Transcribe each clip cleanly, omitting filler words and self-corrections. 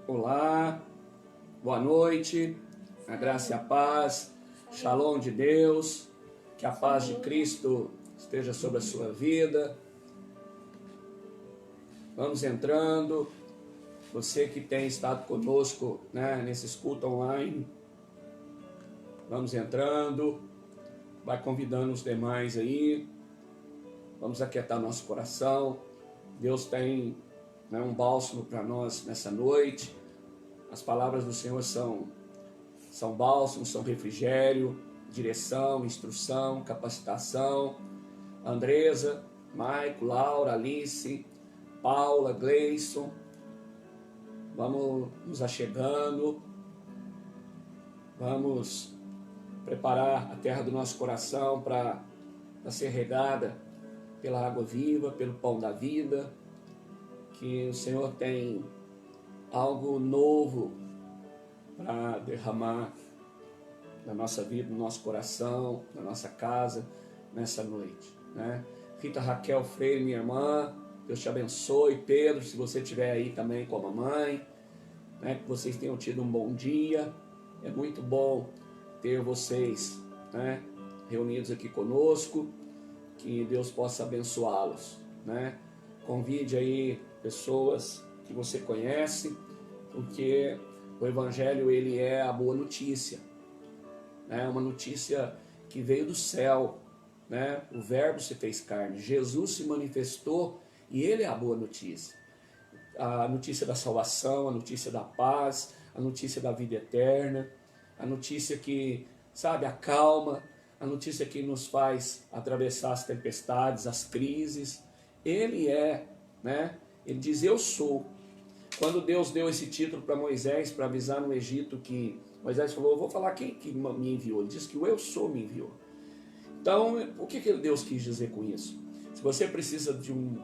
Olá, boa noite, a graça e a paz, Shalom de Deus, que a paz de Cristo esteja sobre a sua vida. Vamos entrando, você que tem estado conosco, nesses cultos online, vamos entrando, vai convidando os demais aí, vamos aquietar nosso coração. Deus tem um bálsamo para nós nessa noite. As palavras do Senhor são bálsamo, são refrigério, direção, instrução, capacitação. Andresa, Maico, Laura, Alice, Paula, Gleison, vamos nos achegando, vamos preparar a terra do nosso coração para ser regada pela água viva, pelo pão da vida, que o Senhor tem algo novo para derramar na nossa vida, no nosso coração, na nossa casa, nessa noite, Rita Raquel Freire, minha irmã, Deus te abençoe. Pedro, se você estiver aí também com a mamãe, que vocês tenham tido um bom dia. É muito bom ter vocês, reunidos aqui conosco, que Deus possa abençoá-los, Convide aí pessoas que você conhece, porque o Evangelho ele é a boa notícia, uma notícia que veio do céu, o Verbo se fez carne, Jesus se manifestou e ele é a boa notícia, a notícia da salvação, a notícia da paz, a notícia da vida eterna, a notícia que, acalma, a notícia que nos faz atravessar as tempestades, as crises. Ele é, ele diz, eu sou. Quando Deus deu esse título para Moisés, para avisar no Egito, que Moisés falou, eu vou falar quem que me enviou. Ele diz que o eu sou me enviou. Então, o que Deus quis dizer com isso? Se você precisa de um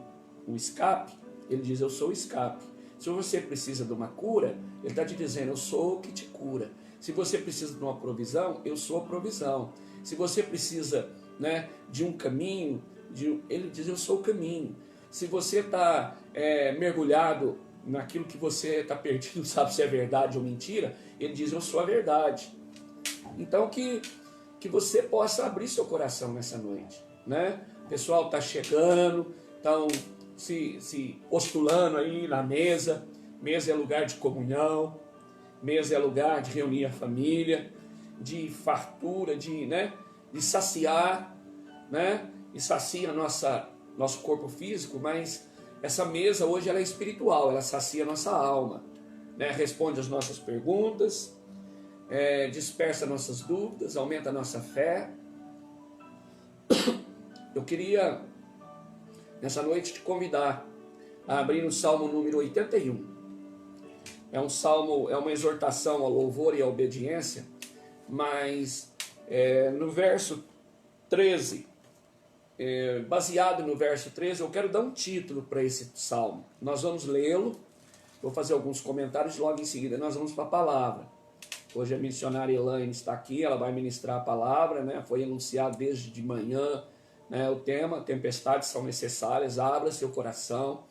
escape, ele diz, eu sou o escape. Se você precisa de uma cura, ele está te dizendo, eu sou o que te cura. Se você precisa de uma provisão, eu sou a provisão. Se você precisa de um caminho, ele diz, eu sou o caminho. Se você está mergulhado naquilo que você está perdido, não sabe se é verdade ou mentira, ele diz, eu sou a verdade. Então que você possa abrir seu coração nessa noite, O pessoal está chegando, estão se postulando aí na mesa. Mesa é lugar de comunhão, mesa é lugar de reunir a família, de fartura, de saciar, e sacia nosso corpo físico, mas essa mesa hoje ela é espiritual, ela sacia a nossa alma, responde as nossas perguntas, dispersa nossas dúvidas, aumenta a nossa fé. Eu queria, nessa noite, te convidar a abrir no Salmo número 81. É um salmo, é uma exortação ao louvor e à obediência, mas no verso 13, baseado no verso 13, eu quero dar um título para esse salmo. Nós vamos lê-lo, vou fazer alguns comentários e logo em seguida nós vamos para a palavra. Hoje a missionária Elaine está aqui, ela vai ministrar a palavra, foi anunciado desde de manhã, o tema, tempestades são necessárias, abra seu coração,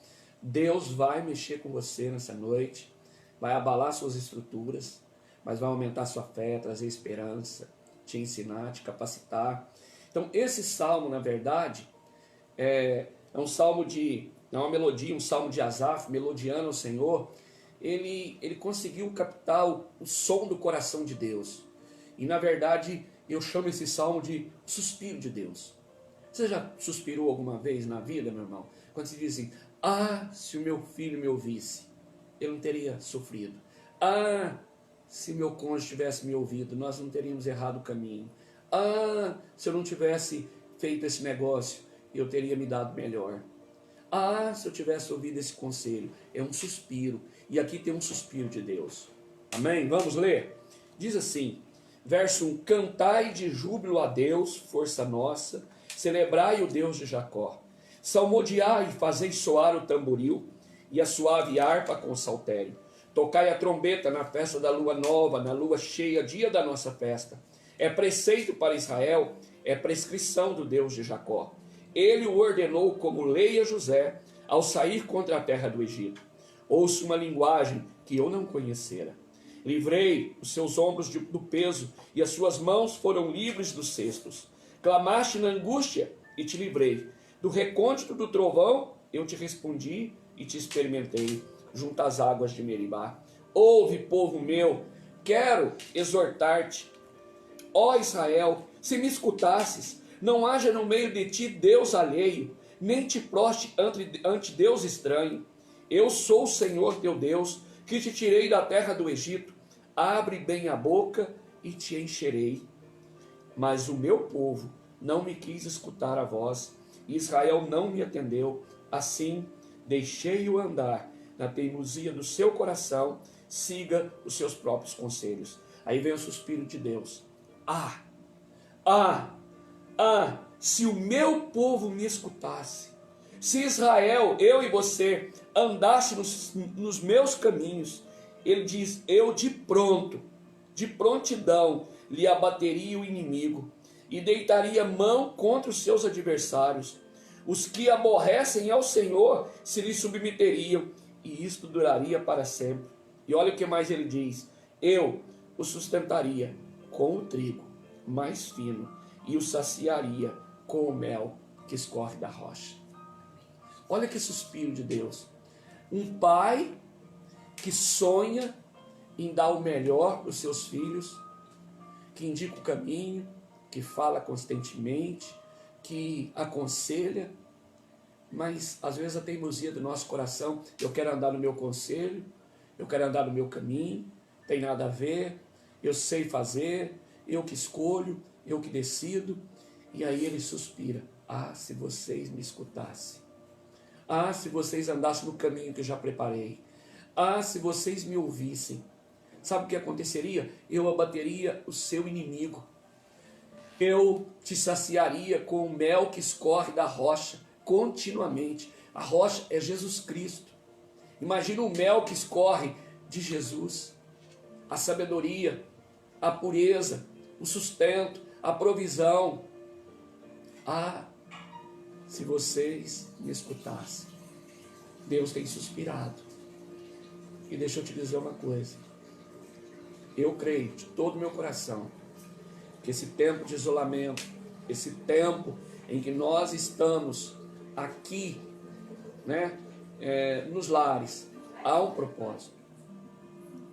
Deus vai mexer com você nessa noite, vai abalar suas estruturas, mas vai aumentar sua fé, trazer esperança, te ensinar, te capacitar. Então esse salmo, na verdade, é um salmo é uma melodia, um salmo de Asaf, melodiando ao Senhor. Ele conseguiu captar o som do coração de Deus. E na verdade eu chamo esse salmo de suspiro de Deus. Você já suspirou alguma vez na vida, meu irmão? Quando se diz assim, se o meu filho me ouvisse, eu não teria sofrido. Se meu cônjuge tivesse me ouvido, nós não teríamos errado o caminho. Se eu não tivesse feito esse negócio, eu teria me dado melhor. Se eu tivesse ouvido esse conselho. É um suspiro. E aqui tem um suspiro de Deus. Amém? Vamos ler? Diz assim, verso 1. Cantai de júbilo a Deus, força nossa, celebrai o Deus de Jacó. Salmodiai e fazei soar o tamboril e a suave harpa com o saltério. Tocai a trombeta na festa da lua nova, na lua cheia, dia da nossa festa. É preceito para Israel, é prescrição do Deus de Jacó. Ele o ordenou como lei a José, ao sair contra a terra do Egito. Ouço uma linguagem que eu não conhecera. Livrei os seus ombros do peso, e as suas mãos foram livres dos cestos. Clamaste na angústia, e te livrei. Do recôndito do trovão, eu te respondi e te experimentei, junto às águas de Meribá. Ouve, povo meu, quero exortar-te. Ó Israel, se me escutasses, não haja no meio de ti Deus alheio, nem te proste ante Deus estranho. Eu sou o Senhor teu Deus, que te tirei da terra do Egito. Abre bem a boca e te encherei. Mas o meu povo não me quis escutar a voz, Israel não me atendeu. Assim deixei-o andar na teimosia do seu coração, siga os seus próprios conselhos. Aí vem o suspiro de Deus. Se o meu povo me escutasse, se Israel, eu e você, andasse nos meus caminhos, ele diz, eu de prontidão, lhe abateria o inimigo, e deitaria mão contra os seus adversários. Os que aborrecem ao Senhor se lhe submeteriam, e isto duraria para sempre. E olha o que mais ele diz, eu o sustentaria com o trigo mais fino, e o saciaria com o mel que escorre da rocha. Olha que suspiro de Deus. Um pai que sonha em dar o melhor para os seus filhos, que indica o caminho, que fala constantemente, que aconselha, mas às vezes a teimosia do nosso coração, eu quero andar no meu conselho, eu quero andar no meu caminho, tem nada a ver, eu sei fazer, eu que escolho, eu que decido. E aí ele suspira, se vocês me escutassem, se vocês andassem no caminho que eu já preparei, se vocês me ouvissem, sabe o que aconteceria? Eu abateria o seu inimigo, eu te saciaria com o mel que escorre da rocha continuamente. A rocha é Jesus Cristo. Imagina o mel que escorre de Jesus, a sabedoria, a pureza, o sustento, a provisão. Se vocês me escutassem. Deus tem suspirado. E deixa eu te dizer uma coisa. Eu creio de todo o meu coração que esse tempo de isolamento, esse tempo em que nós estamos aqui, né, nos lares, há um propósito.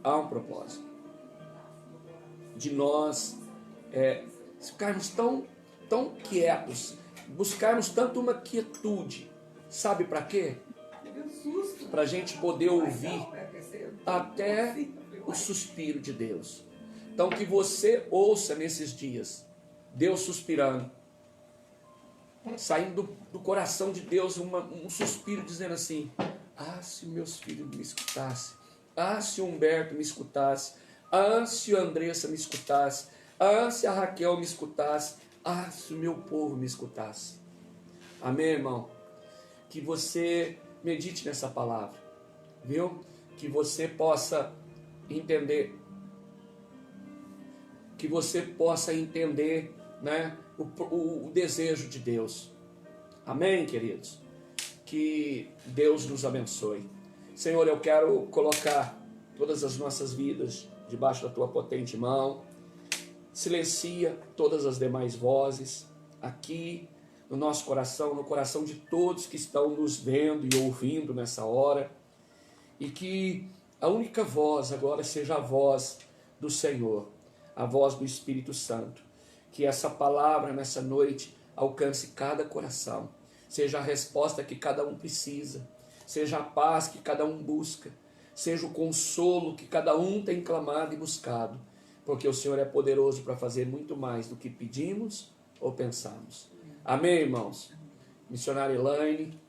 Há um propósito. De nós ficarmos tão quietos, buscarmos tanto uma quietude. Sabe para quê? Para a gente poder ouvir até o suspiro de Deus. Então que você ouça nesses dias Deus suspirando, saindo do coração de Deus um suspiro dizendo assim, se meus filhos me escutassem, se o Humberto me escutasse, se a Andressa me escutasse, se a Raquel me escutasse, se o meu povo me escutasse. Amém, irmão? Que você medite nessa palavra, viu? Que você possa entender, né, o desejo de Deus. Amém, queridos? Que Deus nos abençoe. Senhor, eu quero colocar todas as nossas vidas debaixo da tua potente mão. Silencia todas as demais vozes aqui no nosso coração, no coração de todos que estão nos vendo e ouvindo nessa hora. E que a única voz agora seja a voz do Senhor, a voz do Espírito Santo. Que essa palavra nessa noite alcance cada coração, seja a resposta que cada um precisa, seja a paz que cada um busca, seja o consolo que cada um tem clamado e buscado, porque o Senhor é poderoso para fazer muito mais do que pedimos ou pensamos. Amém, irmãos? Missionária Elaine.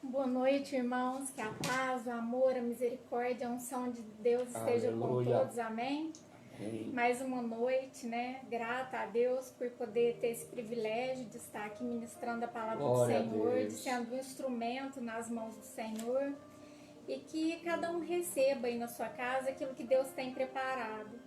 Boa noite, irmãos. Que a paz, o amor, a misericórdia, a unção de Deus esteja com todos. Amém? Amém. Mais uma noite, né? Grata a Deus por poder ter esse privilégio de estar aqui ministrando a palavra do Senhor, de sendo um instrumento nas mãos do Senhor. E que cada um receba aí na sua casa aquilo que Deus tem preparado,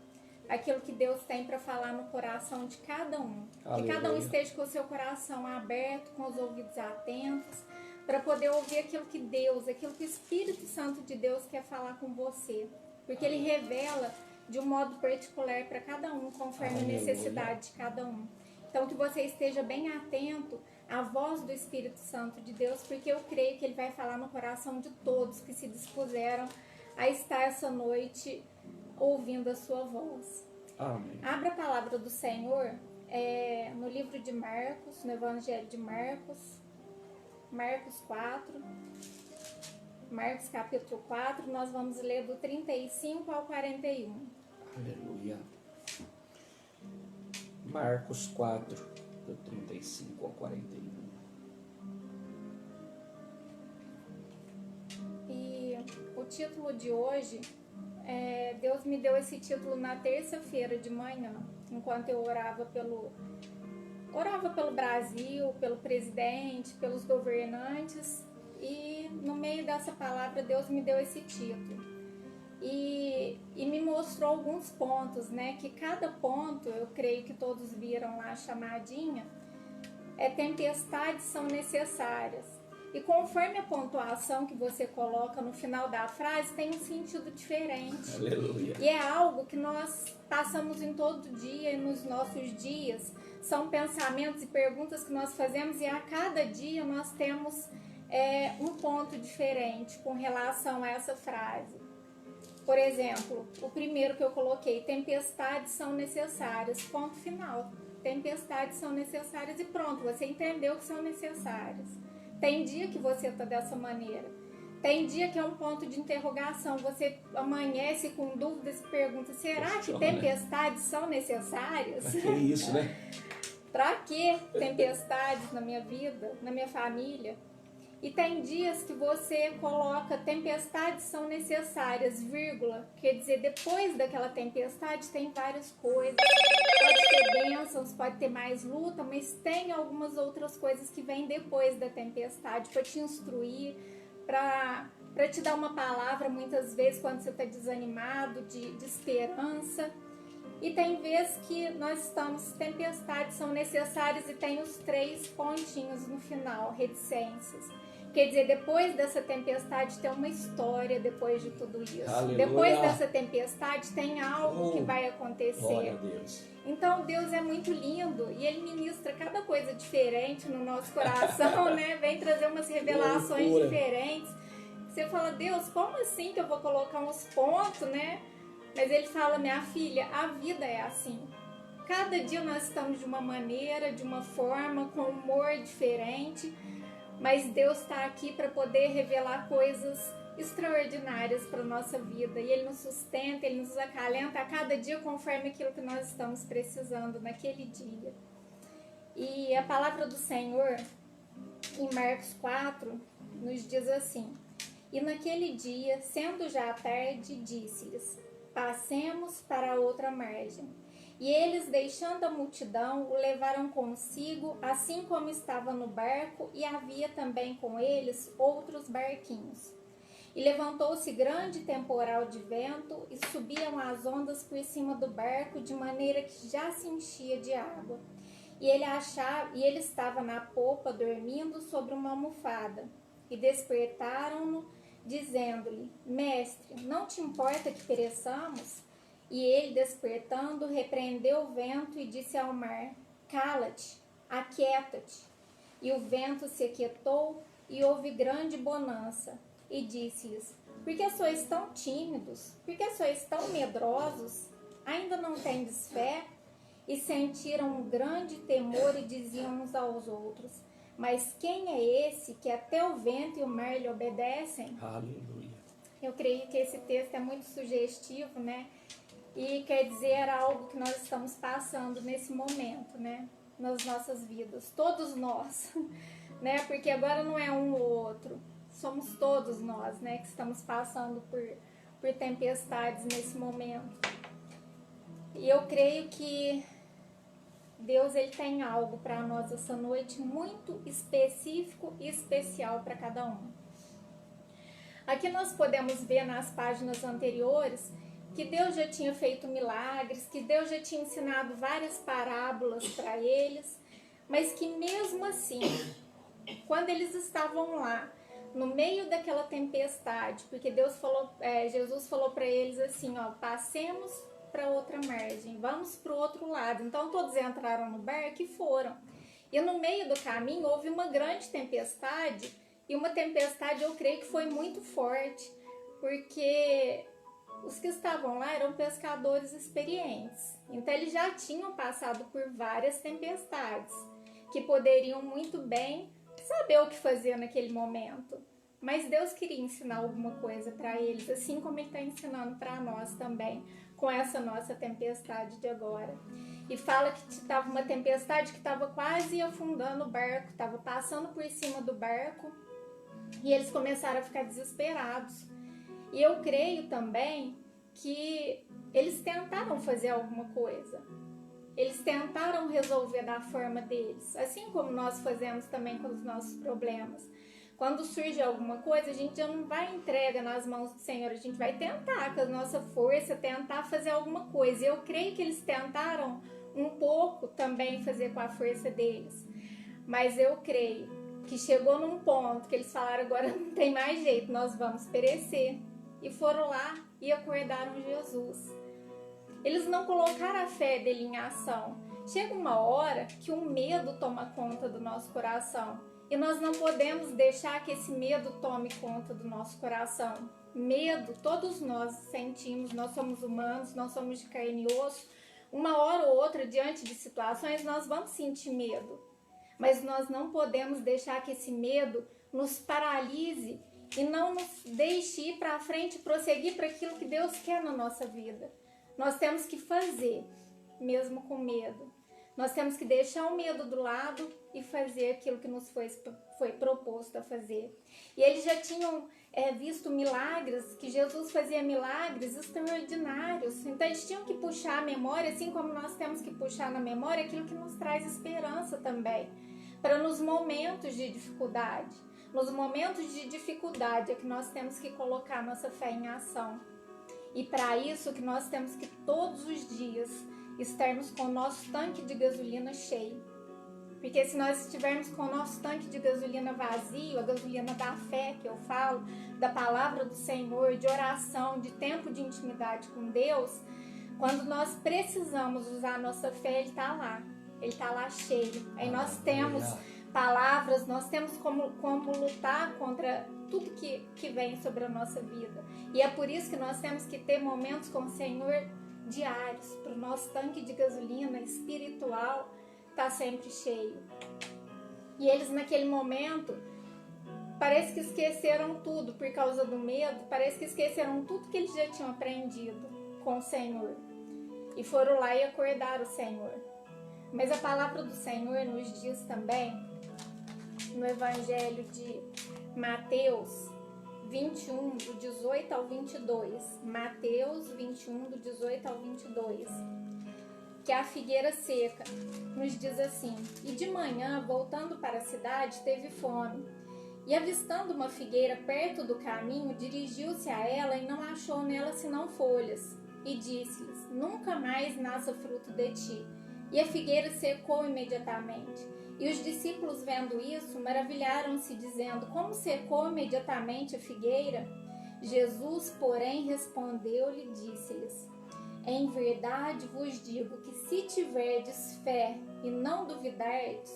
aquilo que Deus tem para falar no coração de cada um. Aleluia. Que cada um esteja com o seu coração aberto, com os ouvidos atentos, para poder ouvir aquilo que o Espírito Santo de Deus quer falar com você. Porque ele revela de um modo particular para cada um, conforme a necessidade de cada um. Então, que você esteja bem atento à voz do Espírito Santo de Deus, porque eu creio que ele vai falar no coração de todos que se dispuseram a estar essa noite ouvindo a sua voz. Amém. Abra a palavra do Senhor no livro de Marcos, no Evangelho de Marcos, Marcos 4, Marcos capítulo 4, nós vamos ler do 35 ao 41. Aleluia. Marcos 4, do 35 ao 41. E o título de hoje, Deus me deu esse título na terça-feira de manhã, enquanto eu orava pelo Brasil, pelo presidente, pelos governantes, e no meio dessa palavra Deus me deu esse título. E me mostrou alguns pontos, né? Que cada ponto, eu creio que todos viram lá a chamadinha, tempestades são necessárias. E conforme a pontuação que você coloca no final da frase, tem um sentido diferente. Aleluia. E é algo que nós passamos em todo dia e nos nossos dias. São pensamentos e perguntas que nós fazemos e a cada dia nós temos um ponto diferente com relação a essa frase. Por exemplo, o primeiro que eu coloquei, tempestades são necessárias, ponto final. Tempestades são necessárias e pronto, você entendeu que são necessárias. Tem dia que você está dessa maneira. Tem dia que é um ponto de interrogação. Você amanhece com dúvidas e pergunta, será que tempestades são necessárias? Que isso, né? Para que tempestades na minha vida, na minha família? E tem dias que você coloca tempestades são necessárias, vírgula. Quer dizer, depois daquela tempestade tem várias coisas. Pode ter bênçãos, pode ter mais luta, mas tem algumas outras coisas que vêm depois da tempestade para te instruir, para te dar uma palavra muitas vezes quando você está desanimado, de esperança. E tem vezes que nós estamos, tempestades são necessárias e tem os 3 pontinhos no final, reticências. Quer dizer, depois dessa tempestade tem uma história depois de tudo isso. Aleluia. Depois dessa tempestade tem algo que vai acontecer. Glória a Deus. Então Deus é muito lindo e Ele ministra cada coisa diferente no nosso coração, né? Vem trazer umas revelações diferentes. Você fala, Deus, como assim que eu vou colocar uns pontos, né? Mas Ele fala, minha filha, a vida é assim. Cada dia nós estamos de uma maneira, de uma forma, com um humor diferente. Mas Deus está aqui para poder revelar coisas extraordinárias para a nossa vida. E Ele nos sustenta, Ele nos acalenta a cada dia conforme aquilo que nós estamos precisando naquele dia. E a palavra do Senhor, em Marcos 4, nos diz assim: E naquele dia, sendo já tarde, disse-lhes, passemos para a outra margem. E eles, deixando a multidão, o levaram consigo, assim como estava no barco, e havia também com eles outros barquinhos. E levantou-se grande temporal de vento, e subiam as ondas por cima do barco, de maneira que já se enchia de água. E ele estava na popa, dormindo sobre uma almofada. E despertaram-no, dizendo-lhe, Mestre, não te importa que pereçamos? E ele, despertando, repreendeu o vento e disse ao mar, Cala-te, aquieta-te. E o vento se aquietou e houve grande bonança. E disse-lhes, por que sois tão tímidos? Por que sois tão medrosos? Ainda não tendes fé? E sentiram um grande temor e diziam uns aos outros, mas quem é esse que até o vento e o mar lhe obedecem? Aleluia. Eu creio que esse texto é muito sugestivo, né? E quer dizer algo que nós estamos passando nesse momento, né? Nas nossas vidas. Todos nós, né? Porque agora não é um ou outro. Somos todos nós, né? Que estamos passando por tempestades nesse momento. E eu creio que Deus, Ele tem algo para nós essa noite muito específico e especial para cada um. Aqui nós podemos ver nas páginas anteriores que Deus já tinha feito milagres, que Deus já tinha ensinado várias parábolas para eles, mas que mesmo assim, quando eles estavam lá, no meio daquela tempestade, porque Jesus falou para eles assim, ó, passemos para outra margem, vamos para o outro lado. Então todos entraram no barco e foram. E no meio do caminho houve uma grande tempestade, e uma tempestade eu creio que foi muito forte, porque os que estavam lá eram pescadores experientes. Então eles já tinham passado por várias tempestades, que poderiam muito bem saber o que fazer naquele momento. Mas Deus queria ensinar alguma coisa para eles, assim como Ele está ensinando para nós também, com essa nossa tempestade de agora. E fala que estava uma tempestade que estava quase afundando o barco, estava passando por cima do barco, e eles começaram a ficar desesperados. E eu creio também que eles tentaram fazer alguma coisa. Eles tentaram resolver da forma deles, assim como nós fazemos também com os nossos problemas. Quando surge alguma coisa, a gente já não vai entrega nas mãos do Senhor, a gente vai tentar com a nossa força, tentar fazer alguma coisa. Eu creio que eles tentaram um pouco também fazer com a força deles, mas eu creio que chegou num ponto que eles falaram, agora não tem mais jeito, nós vamos perecer. E foram lá e acordaram Jesus. Eles não colocaram a fé dele em ação. Chega uma hora que o medo toma conta do nosso coração. E nós não podemos deixar que esse medo tome conta do nosso coração. Medo, todos nós sentimos, nós somos humanos, nós somos de carne e osso. Uma hora ou outra, diante de situações, nós vamos sentir medo. Mas nós não podemos deixar que esse medo nos paralise e não nos deixe ir para frente e prosseguir para aquilo que Deus quer na nossa vida. Nós temos que fazer, mesmo com medo. Nós temos que deixar o medo do lado e fazer aquilo que nos foi proposto a fazer. E eles já tinham visto milagres, que Jesus fazia milagres extraordinários. Então eles tinham que puxar a memória, assim como nós temos que puxar na memória aquilo que nos traz esperança também. Para nos momentos de dificuldade. Nos momentos de dificuldade é que nós temos que colocar nossa fé em ação. E para isso que nós temos que todos os dias estarmos com o nosso tanque de gasolina cheio. Porque se nós estivermos com o nosso tanque de gasolina vazio, a gasolina da fé que eu falo, da palavra do Senhor, de oração, de tempo de intimidade com Deus, quando nós precisamos usar a nossa fé, Ele está lá. Ele está lá cheio. Aí nós temos palavras, nós temos como lutar contra tudo que vem sobre a nossa vida. E é por isso que nós temos que ter momentos com o Senhor diários, para o nosso tanque de gasolina espiritual estar sempre cheio. E eles naquele momento, parece que esqueceram tudo por causa do medo, parece que esqueceram tudo que eles já tinham aprendido com o Senhor. E foram lá e acordaram o Senhor. Mas a palavra do Senhor nos diz também, no Evangelho de Mateus 21, do 18 ao 22. Mateus 21, do 18 ao 22. Que a figueira seca nos diz assim: E de manhã, voltando para a cidade, teve fome. E avistando uma figueira perto do caminho, dirigiu-se a ela e não achou nela senão folhas. E disse-lhes: Nunca mais nasça fruto de ti. E a figueira secou imediatamente. E os discípulos, vendo isso, maravilharam-se, dizendo: Como secou imediatamente a figueira? Jesus, porém, respondeu-lhe e disse-lhes: Em verdade vos digo que se tiverdes fé e não duvidardes,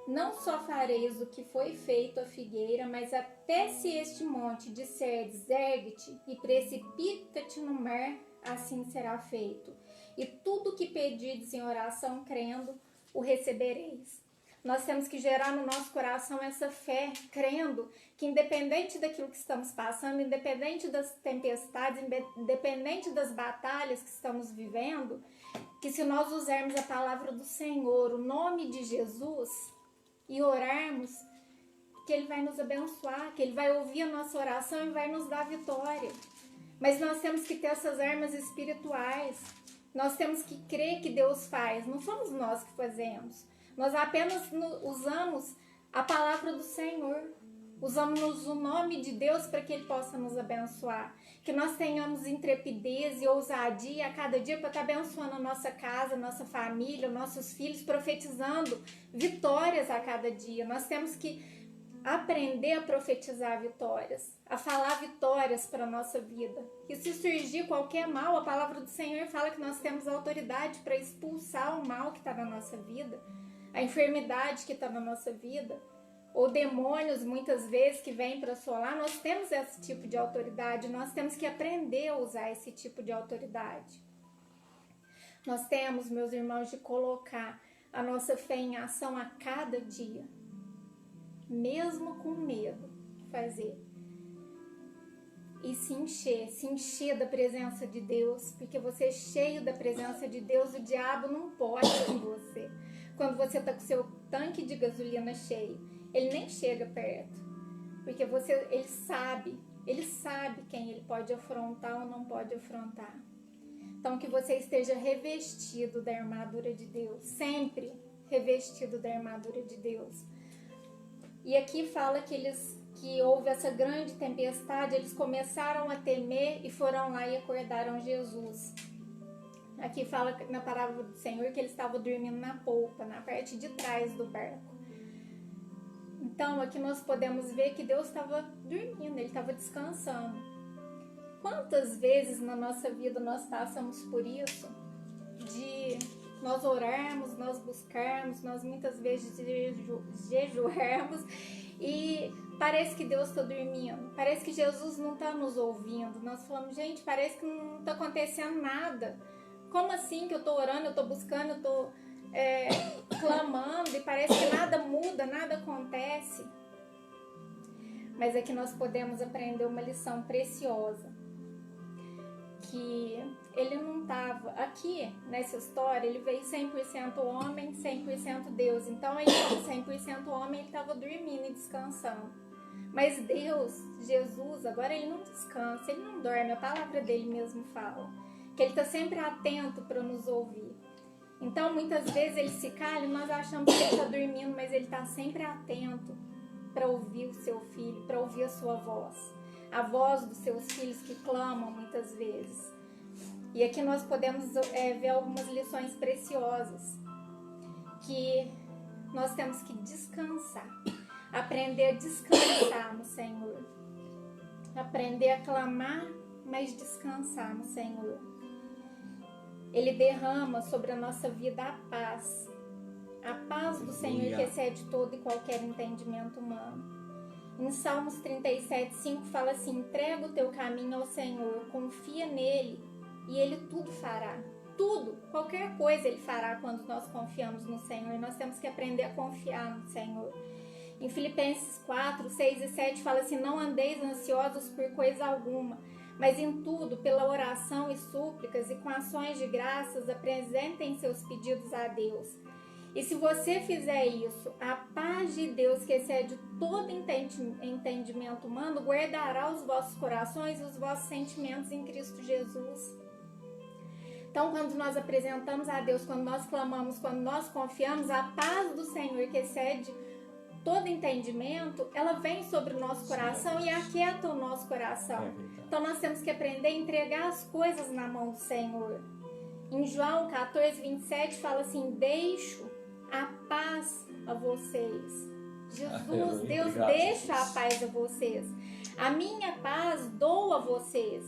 não só fareis o que foi feito à figueira, mas até se este monte disserdes, ergue-te e precipita-te no mar, assim será feito. E tudo que pedirdes em oração, crendo, o recebereis. Nós temos que gerar no nosso coração essa fé, crendo que independente daquilo que estamos passando, independente das tempestades, independente das batalhas que estamos vivendo, que se nós usarmos a palavra do Senhor, o nome de Jesus, e orarmos, que Ele vai nos abençoar, que Ele vai ouvir a nossa oração e vai nos dar vitória. Mas nós temos que ter essas armas espirituais. Nós temos que crer que Deus faz, não somos nós que fazemos. Nós apenas usamos a palavra do Senhor, usamos o nome de Deus para que Ele possa nos abençoar. Que nós tenhamos intrepidez e ousadia a cada dia para estar abençoando a nossa casa, a nossa família, nossos filhos, profetizando vitórias a cada dia. Nós temos que aprender a profetizar vitórias, a falar vitórias para a nossa vida. E se surgir qualquer mal, a palavra do Senhor fala que nós temos autoridade para expulsar o mal que está na nossa vida, a enfermidade que está na nossa vida, ou demônios muitas vezes que vêm para assolar. Nós temos esse tipo de autoridade, nós temos que aprender a usar esse tipo de autoridade. Nós temos, meus irmãos, de colocar a nossa fé em ação a cada dia, mesmo com medo de fazer. E se encher da presença de Deus, porque você é cheio da presença de Deus, o diabo não pode com você. Quando você está com seu tanque de gasolina cheio, ele nem chega perto, porque ele sabe quem ele pode afrontar ou não pode afrontar. Então, que você esteja revestido da armadura de Deus, sempre revestido da armadura de Deus. E aqui fala que houve essa grande tempestade, eles começaram a temer e foram lá e acordaram Jesus. Aqui fala na palavra do Senhor que ele estava dormindo na polpa, na parte de trás do barco. Então, aqui nós podemos ver que Deus estava dormindo, ele estava descansando. Quantas vezes na nossa vida nós passamos por isso? De nós orarmos, nós buscarmos, nós muitas vezes jejuarmos e parece que Deus está dormindo, parece que Jesus não está nos ouvindo. Nós falamos, gente, parece que não está acontecendo nada. Como assim que eu estou orando, eu estou buscando, eu estou clamando e parece que nada muda, nada acontece? Mas é que nós podemos aprender uma lição preciosa, que ele não estava aqui nessa história, ele veio 100% homem, 100% Deus. Então ele, 100% homem, ele estava dormindo e descansando. Mas Deus, Jesus, agora ele não descansa, ele não dorme. A palavra dele mesmo fala que ele está sempre atento para nos ouvir. Então muitas vezes ele se cala e nós achamos que ele está dormindo, mas ele está sempre atento para ouvir o seu filho, para ouvir a sua voz, a voz dos seus filhos que clamam muitas vezes. E aqui nós podemos ver algumas lições preciosas, que nós temos que descansar, aprender a descansar no Senhor, aprender a clamar, mas descansar no Senhor. Ele derrama sobre a nossa vida a paz do Senhor que excede todo e qualquer entendimento humano. Em Salmos 37:5 fala assim: entrega o teu caminho ao Senhor, confia nele e ele tudo fará. Tudo, qualquer coisa ele fará quando nós confiamos no Senhor. Nós temos que aprender a confiar no Senhor. Em Filipenses 4:6-7 fala assim: não andeis ansiosos por coisa alguma, mas em tudo, pela oração e súplicas e com ações de graças, apresentem seus pedidos a Deus. E se você fizer isso, a paz de Deus, que excede todo entendimento humano, guardará os vossos corações e os vossos sentimentos em Cristo Jesus. Então, quando nós apresentamos a Deus, quando nós clamamos, quando nós confiamos, a paz do Senhor, que excede todo entendimento, ela vem sobre o nosso coração e aquieta o nosso coração. Então, nós temos que aprender a entregar as coisas na mão do Senhor. Em João 14:27 fala assim: deixo a paz a vocês. Jesus, Deus deixa a paz a vocês. A minha paz dou a vocês.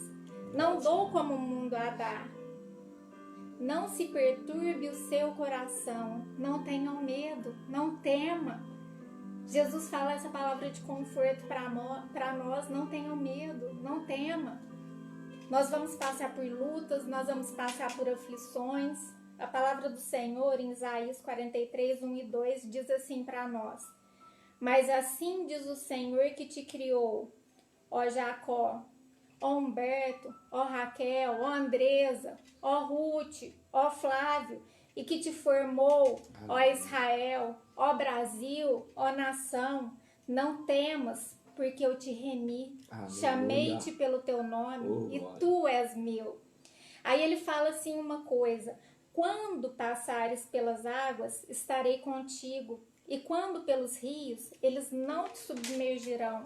Não dou como o mundo a dar. Não se perturbe o seu coração. Não tenham medo. Não tema. Jesus fala essa palavra de conforto para nós. Não tenham medo. Não tema. Nós vamos passar por lutas. Nós vamos passar por aflições. A palavra do Senhor em Isaías 43:1-2 diz assim para nós: mas assim diz o Senhor que te criou, ó Jacó, ó Humberto, ó Raquel, ó Andresa, ó Ruth, ó Flávio, e que te formou, ó Israel, ó Brasil, ó nação, não temas, porque eu te remi, chamei-te pelo teu nome, e tu és meu. Aí ele fala assim uma coisa: quando passares pelas águas, estarei contigo, e quando pelos rios, eles não te submergirão.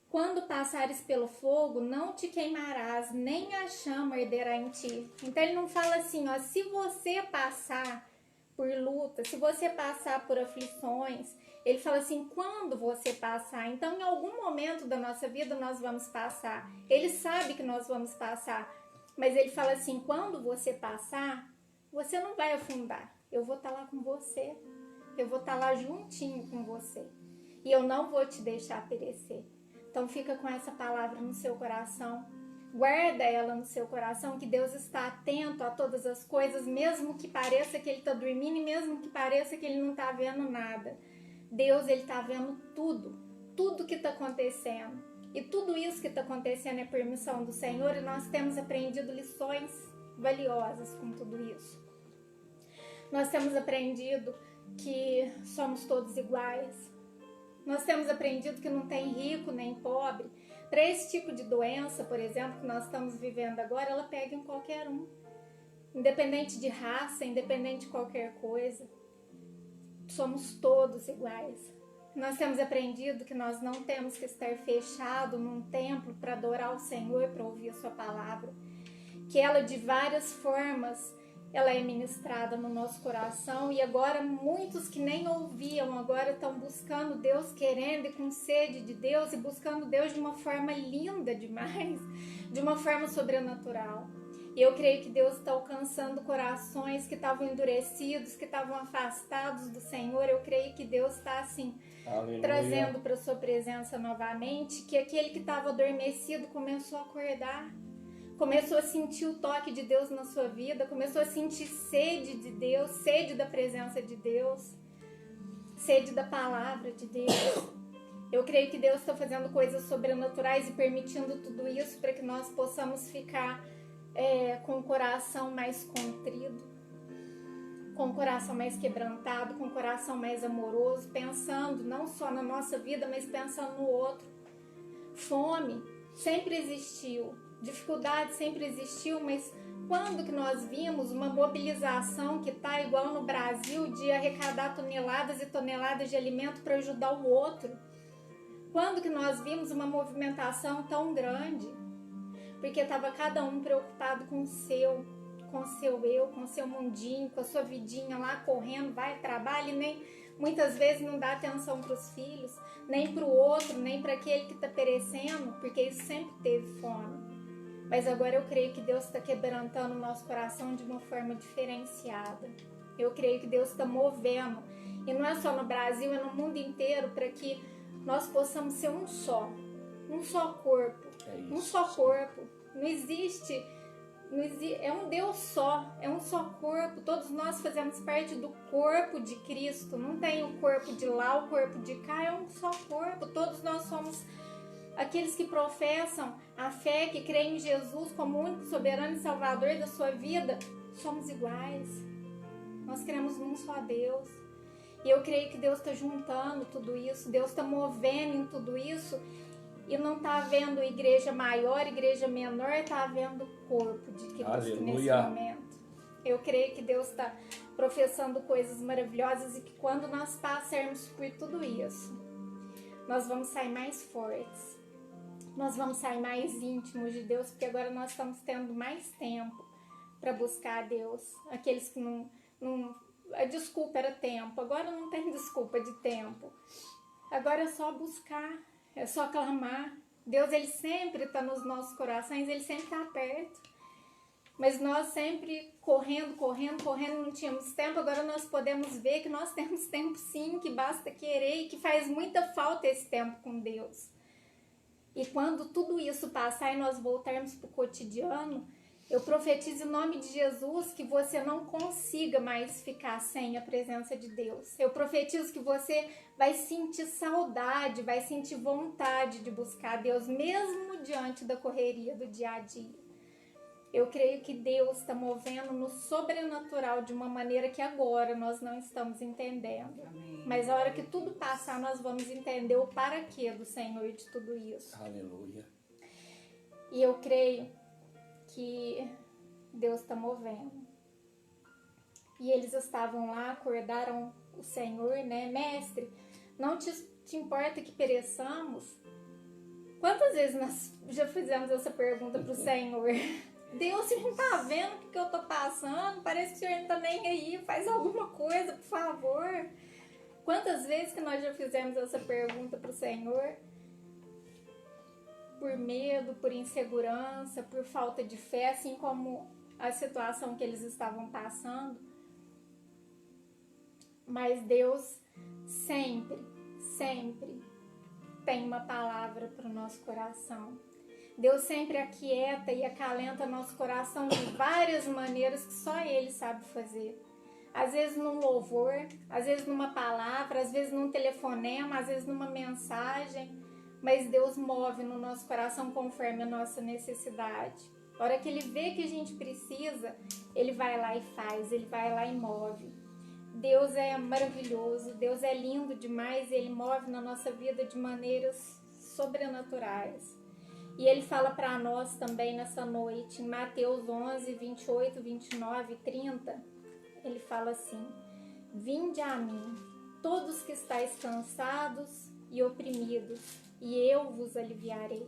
Quando passares pelo fogo, não te queimarás, nem a chama arderá em ti. Então ele não fala assim, ó, se você passar por luta, se você passar por aflições, Ele fala assim, quando você passar. Então, em algum momento da nossa vida, nós vamos passar. Ele sabe que nós vamos passar. Mas ele fala assim, quando você passar, você não vai afundar. Eu vou estar lá com você. Eu vou estar lá juntinho com você. E eu não vou te deixar perecer. Então, fica com essa palavra no seu coração. Guarda ela no seu coração, que Deus está atento a todas as coisas, mesmo que pareça que Ele está dormindo e mesmo que pareça que Ele não está vendo nada. Deus, Ele está vendo tudo que está acontecendo. E tudo isso que está acontecendo é permissão do Senhor, e nós temos aprendido lições valiosas com tudo isso. Nós temos aprendido que somos todos iguais. Nós temos aprendido que não tem rico nem pobre. Para esse tipo de doença, por exemplo, que nós estamos vivendo agora, ela pega em qualquer um. Independente de raça, independente de qualquer coisa. Somos todos iguais. Nós temos aprendido que nós não temos que estar fechados num templo para adorar o Senhor, para ouvir a sua palavra. Que ela, de várias formas, ela é ministrada no nosso coração. E agora muitos que nem ouviam, agora estão buscando Deus, querendo e com sede de Deus, e buscando Deus de uma forma linda demais, de uma forma sobrenatural. E eu creio que Deus está alcançando corações que estavam endurecidos, que estavam afastados do Senhor. Eu creio que Deus está assim, aleluia, trazendo para a sua presença novamente, que aquele que estava adormecido começou a acordar, começou a sentir o toque de Deus na sua vida, começou a sentir sede de Deus, sede da presença de Deus, sede da palavra de Deus. Eu creio que Deus está fazendo coisas sobrenaturais e permitindo tudo isso para que nós possamos ficar com o coração mais contrido, com o coração mais quebrantado, com o coração mais amoroso, pensando não só na nossa vida, mas pensando no outro. Fome sempre existiu, dificuldade sempre existiu, mas quando que nós vimos uma mobilização que está igual no Brasil de arrecadar toneladas e toneladas de alimento para ajudar o outro? Quando que nós vimos uma movimentação tão grande? Porque estava cada um preocupado com o seu eu, com o seu mundinho, com a sua vidinha lá correndo, vai, trabalha, e nem muitas vezes não dá atenção para os filhos, nem para o outro, nem para aquele que está perecendo, porque isso sempre teve fome. Mas agora eu creio que Deus está quebrantando o nosso coração de uma forma diferenciada. Eu creio que Deus está movendo, e não é só no Brasil, é no mundo inteiro, para que nós possamos ser um só corpo. Um só corpo. Não existe, é um Deus só, é um só corpo. Todos nós fazemos parte do corpo de Cristo. Não tem o corpo de lá, o corpo de cá, é um só corpo. Todos nós somos aqueles que professam a fé, que creem em Jesus como o único soberano e salvador da sua vida. Somos iguais. Nós cremos num só Deus. E eu creio que Deus está juntando tudo isso, Deus está movendo em tudo isso. E não está havendo igreja maior, igreja menor, está havendo corpo de Cristo. Aleluia. Nesse momento. Eu creio que Deus está professando coisas maravilhosas e que quando nós passarmos por tudo isso, nós vamos sair mais fortes. Nós vamos sair mais íntimos de Deus, porque agora nós estamos tendo mais tempo para buscar a Deus. Aqueles que não... A desculpa era tempo, agora não tem desculpa de tempo. Agora é só buscar. É só clamar. Deus, Ele sempre está nos nossos corações, Ele sempre está perto. Mas nós sempre correndo, não tínhamos tempo. Agora nós podemos ver que nós temos tempo sim, que basta querer e que faz muita falta esse tempo com Deus. E quando tudo isso passar e nós voltarmos para o cotidiano, eu profetizo em nome de Jesus que você não consiga mais ficar sem a presença de Deus. Eu profetizo que você vai sentir saudade, vai sentir vontade de buscar Deus, mesmo diante da correria do dia a dia. Eu creio que Deus está movendo no sobrenatural de uma maneira que agora nós não estamos entendendo. Amém. Mas a hora que tudo passar, nós vamos entender o para quê do Senhor de tudo isso. Aleluia. E eu creio que Deus está movendo. E eles estavam lá, acordaram o Senhor, né? Mestre, não te importa que pereçamos? Quantas vezes nós já fizemos essa pergunta para o Senhor? Deus, você não está vendo o que eu estou passando? Parece que o Senhor não está nem aí. Faz alguma coisa, por favor. Quantas vezes que nós já fizemos essa pergunta para o Senhor? Por medo, por insegurança, por falta de fé, assim como a situação que eles estavam passando. Mas Deus sempre, sempre tem uma palavra para o nosso coração. Deus sempre aquieta e acalenta nosso coração de várias maneiras que só Ele sabe fazer. Às vezes num louvor, às vezes numa palavra, às vezes num telefonema, às vezes numa mensagem. Mas Deus move no nosso coração conforme a nossa necessidade. A hora que Ele vê que a gente precisa, Ele vai lá e faz, Ele vai lá e move. Deus é maravilhoso, Deus é lindo demais, Ele move na nossa vida de maneiras sobrenaturais. E Ele fala para nós também nessa noite, em Mateus 11, 28, 29 e 30, Ele fala assim: vinde a mim, todos que estáis cansados e oprimidos, e eu vos aliviarei.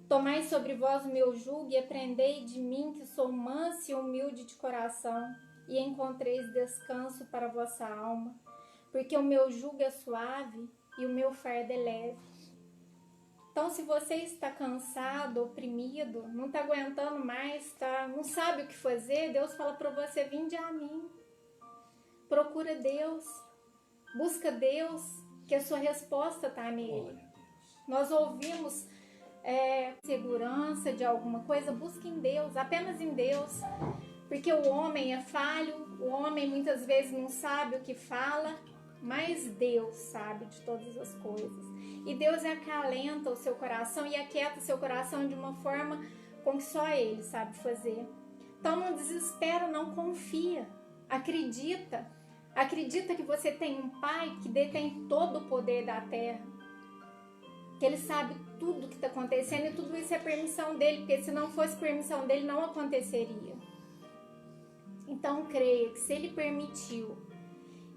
Tomai sobre vós o meu jugo e aprendei de mim, que sou manso e humilde de coração, e encontreis descanso para a vossa alma, porque o meu jugo é suave e o meu fardo é leve. Então, se você está cansado, oprimido, não está aguentando mais, não sabe o que fazer, Deus fala para você: vinde a mim. Procura Deus, busca Deus, que a sua resposta está nele. Nós ouvimos segurança de alguma coisa, busque em Deus, apenas em Deus. Porque o homem é falho, o homem muitas vezes não sabe o que fala, mas Deus sabe de todas as coisas. E Deus acalenta o seu coração e aquieta o seu coração de uma forma com que só Ele sabe fazer. Então não desespera, não confia, acredita. Acredita que você tem um Pai que detém todo o poder da terra. Que Ele sabe tudo o que está acontecendo e tudo isso é permissão dEle, porque se não fosse permissão dEle não aconteceria. Então creia que se Ele permitiu,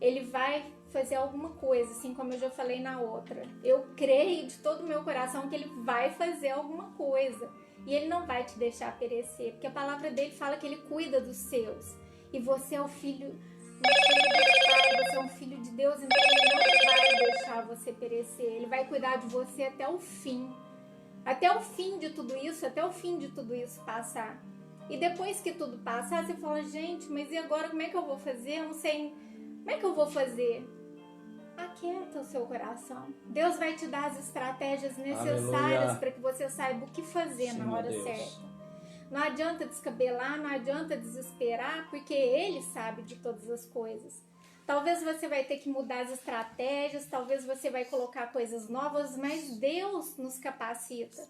Ele vai fazer alguma coisa, assim como eu já falei na outra. Eu creio de todo o meu coração que Ele vai fazer alguma coisa. E Ele não vai te deixar perecer, porque a palavra dEle fala que Ele cuida dos seus. E você é o filho do Pai, você é um filho de Deus, então Ele não vai deixar você perecer. Ele vai cuidar de você até o fim. Até o fim de tudo isso, até o fim de tudo isso passar. E depois que tudo passar, você fala: gente, mas e agora como é que eu vou fazer? Eu não sei como é que eu vou fazer. Aquieta o seu coração. Deus vai te dar as estratégias necessárias para que você saiba o que fazer na hora certa. Não adianta descabelar, não adianta desesperar, porque Ele sabe de todas as coisas. Talvez você vai ter que mudar as estratégias, talvez você vai colocar coisas novas, mas Deus nos capacita.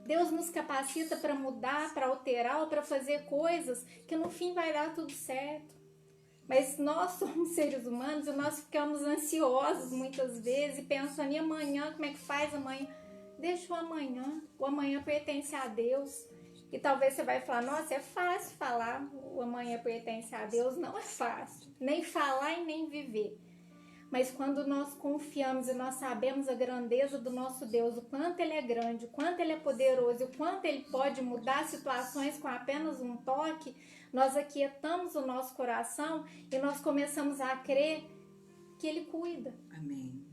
Deus nos capacita para mudar, para alterar ou para fazer coisas que no fim vai dar tudo certo. Mas nós somos seres humanos e nós ficamos ansiosos muitas vezes e pensando: e amanhã, como é que faz amanhã? Deixa o amanhã pertence a Deus. E talvez você vai falar: nossa, é fácil falar o amanhã pertence a Deus. Não é fácil, nem falar e nem viver. Mas quando nós confiamos e nós sabemos a grandeza do nosso Deus, o quanto Ele é grande, o quanto Ele é poderoso, o quanto Ele pode mudar situações com apenas um toque, nós aquietamos o nosso coração e nós começamos a crer que Ele cuida. Amém.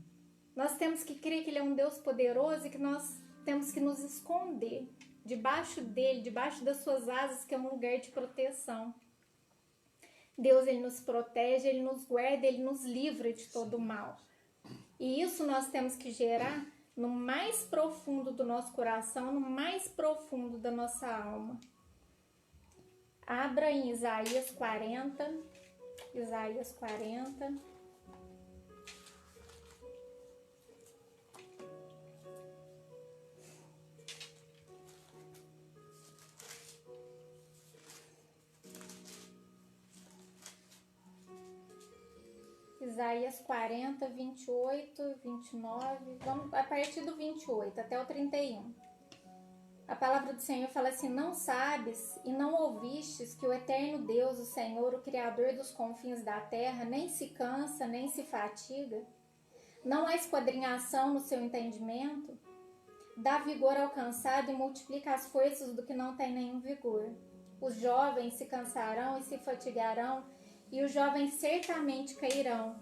Nós temos que crer que Ele é um Deus poderoso e que nós temos que nos esconder debaixo dEle, debaixo das suas asas, que é um lugar de proteção. Deus, Ele nos protege, Ele nos guarda, Ele nos livra de todo o mal. E isso nós temos que gerar no mais profundo do nosso coração, no mais profundo da nossa alma. Abra em Isaías 40. Isaías 40. Isaías 40, 28, 29, vamos a partir do 28 até o 31. A palavra do Senhor fala assim: não sabes e não ouvistes que o eterno Deus, o Senhor, o Criador dos confins da terra, nem se cansa, nem se fatiga? Não há esquadrinhação no seu entendimento? Dá vigor ao cansado e multiplica as forças do que não tem nenhum vigor. Os jovens se cansarão e se fatigarão, e os jovens certamente cairão,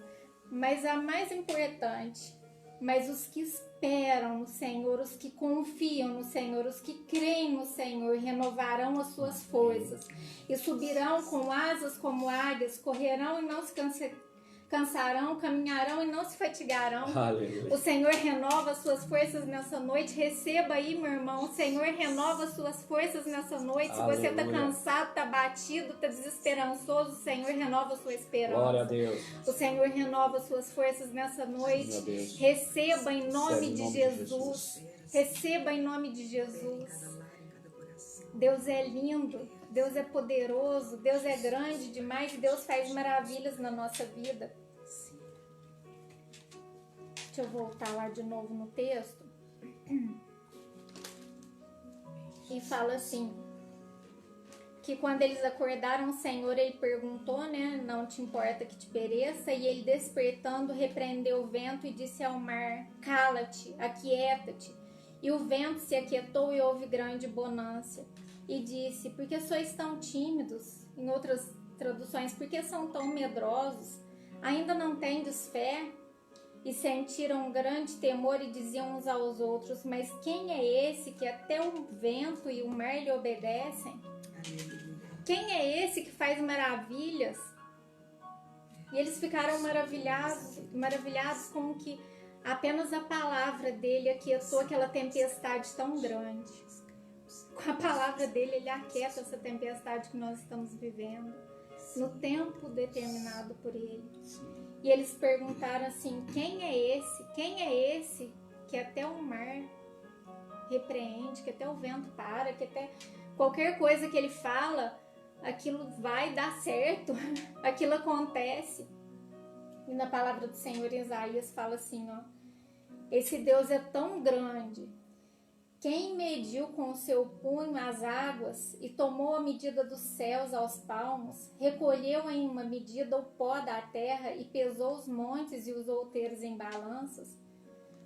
mas a mais importante, mas os que esperam no Senhor, os que confiam no Senhor, os que creem no Senhor, renovarão as suas forças e subirão com asas como águias, correrão e não se cansarão, caminharão e não se fatigarão. Aleluia. O Senhor renova as suas forças nessa noite. Receba aí, meu irmão. O Senhor renova as suas forças nessa noite. Aleluia. Se você está cansado, está batido, está desesperançoso, o Senhor renova a sua esperança. Glória a Deus. O Senhor renova as suas forças nessa noite. Receba em nome de Jesus. Receba em nome de Jesus. Deus é lindo, Deus é poderoso, Deus é grande demais, Deus faz maravilhas na nossa vida. Deixa eu voltar lá de novo no texto. E fala assim, que quando eles acordaram, o Senhor, ele perguntou, né, não te importa que te pereça, e ele despertando, repreendeu o vento e disse ao mar, cala-te, aquieta-te. E o vento se aquietou e houve grande bonança. E disse, por que sois tão tímidos? Em outras traduções, por que são tão medrosos? Ainda não tendes fé? E sentiram um grande temor e diziam uns aos outros, mas quem é esse que até o vento e o mar lhe obedecem? Quem é esse que faz maravilhas? E eles ficaram maravilhados como que apenas a palavra dele aquietou aquela tempestade tão grande. Com a palavra dele, ele aquieta essa tempestade que nós estamos vivendo, no tempo determinado por ele. E eles perguntaram assim, quem é esse? Quem é esse que até o mar repreende, que até o vento para, que até qualquer coisa que ele fala, aquilo vai dar certo, aquilo acontece. E na palavra do Senhor, Isaías fala assim, ó, esse Deus é tão grande, quem mediu com o seu punho as águas e tomou a medida dos céus aos palmos, recolheu em uma medida o pó da terra e pesou os montes e os outeiros em balanças,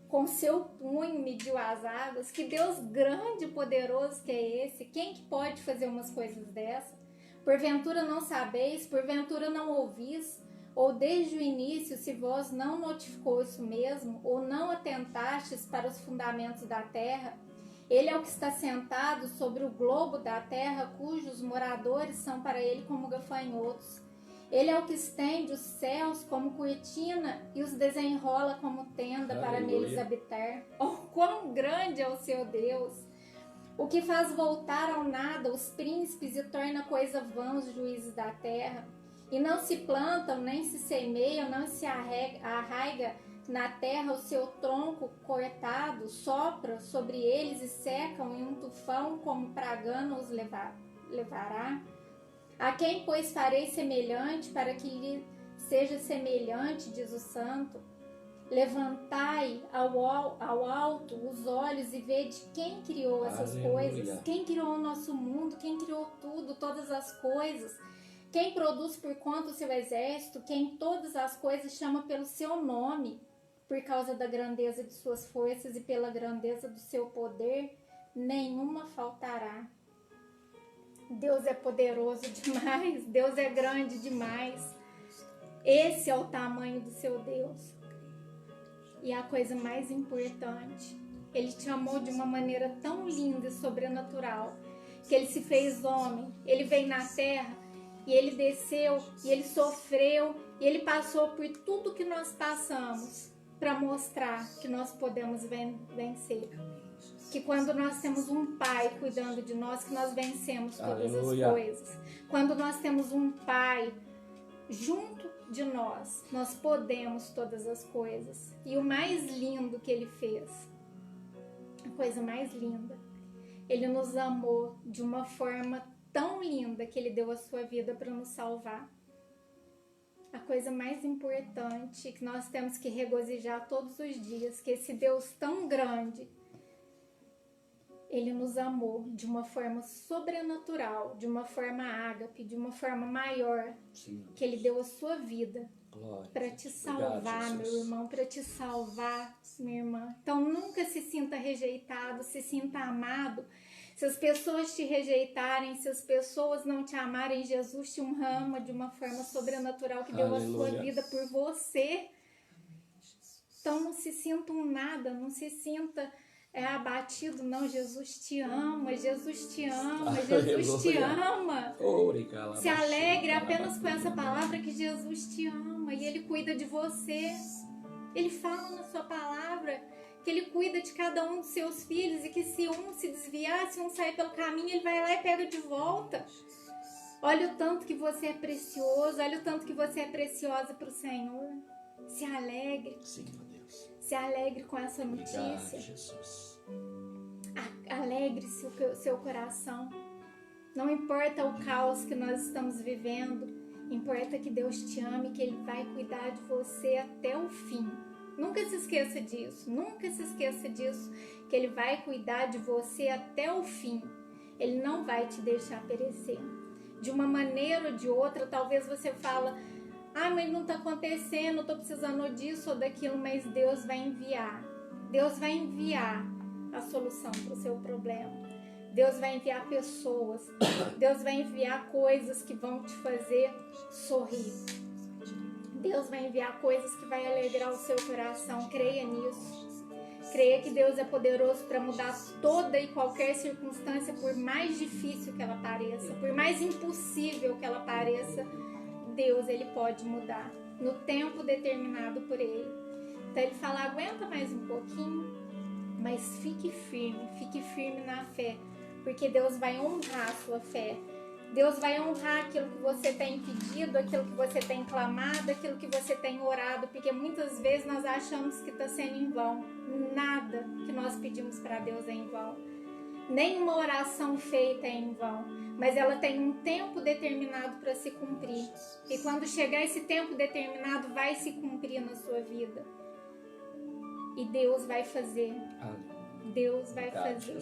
com seu punho mediu as águas. Que Deus grande e poderoso que é esse? Quem que pode fazer umas coisas dessas? Porventura não sabeis, porventura não ouvis, ou desde o início, se vós não notificou isso mesmo, ou não atentastes para os fundamentos da terra? Ele é o que está sentado sobre o globo da terra, cujos moradores são para ele como gafanhotos. Ele é o que estende os céus como cortina e os desenrola como tenda para neles habitar. Oh, quão grande é o seu Deus! O que faz voltar ao nada os príncipes e torna coisa vã os juízes da terra. E não se plantam, nem se semeiam, não se arraiga na terra o seu tronco cortado, sopra sobre eles e secam, e um tufão como pragana os levará. A quem, pois, farei semelhante, para que lhe seja semelhante, diz o Santo? Levantai ao alto os olhos e vede quem criou essas coisas, quem criou o nosso mundo, quem criou tudo, todas as coisas, quem produz por conta o seu exército, quem todas as coisas chama pelo seu nome, por causa da grandeza de suas forças e pela grandeza do seu poder, nenhuma faltará. Deus é poderoso demais, Deus é grande demais. Esse é o tamanho do seu Deus. E a coisa mais importante, Ele te amou de uma maneira tão linda e sobrenatural, que Ele se fez homem, Ele veio na terra, e Ele desceu, e Ele sofreu, e Ele passou por tudo que nós passamos, para mostrar que nós podemos vencer. Que quando nós temos um Pai cuidando de nós, que nós vencemos todas as coisas. Quando nós temos um Pai junto de nós, nós podemos todas as coisas. E o mais lindo que Ele fez, a coisa mais linda, Ele nos amou de uma forma tão linda que Ele deu a sua vida para nos salvar. A coisa mais importante que nós temos que regozijar todos os dias, que esse Deus tão grande, Ele nos amou de uma forma sobrenatural, de uma forma ágape, de uma forma maior, que Ele deu a sua vida para te salvar, meu irmão, para te salvar, minha irmã. Então nunca se sinta rejeitado, se sinta amado. Se as pessoas te rejeitarem, se as pessoas não te amarem, Jesus te ama de uma forma sobrenatural, que deu a sua vida por você. Então não se sinta um nada, não se sinta abatido, não. Jesus te ama, Jesus te ama, Jesus te ama. Se alegre apenas com essa palavra que Jesus te ama e Ele cuida de você. Ele fala na sua palavra que Ele cuida de cada um dos seus filhos e que se um se desviar, se um sair pelo caminho, Ele vai lá e pega de volta. Olha o tanto que você é precioso, olha o tanto que você é preciosa para o Senhor. Se alegre. Sim, meu Deus. Se alegre com essa notícia. Obrigado, Jesus. Alegre-se o seu coração. Não importa o caos que nós estamos vivendo, importa que Deus te ame, que Ele vai cuidar de você até o fim. Nunca se esqueça disso, nunca se esqueça disso, que Ele vai cuidar de você até o fim. Ele não vai te deixar perecer. De uma maneira ou de outra, talvez você fala, mas não está acontecendo, eu estou precisando disso ou daquilo, mas Deus vai enviar. Deus vai enviar a solução para o seu problema. Deus vai enviar pessoas. Deus vai enviar coisas que vão te fazer sorrir. Deus vai enviar coisas que vai alegrar o seu coração. Creia nisso. Creia que Deus é poderoso para mudar toda e qualquer circunstância, por mais difícil que ela pareça, por mais impossível que ela pareça, Deus, Ele pode mudar no tempo determinado por Ele. Então Ele fala, aguenta mais um pouquinho, mas fique firme na fé, porque Deus vai honrar a sua fé. Deus vai honrar aquilo que você tem pedido, aquilo que você tem clamado, aquilo que você tem orado, porque muitas vezes nós achamos que está sendo em vão. Nada que nós pedimos para Deus é em vão. Nenhuma oração feita é em vão, mas ela tem um tempo determinado para se cumprir. E quando chegar esse tempo determinado, vai se cumprir na sua vida. E Deus vai fazer. Deus vai fazer.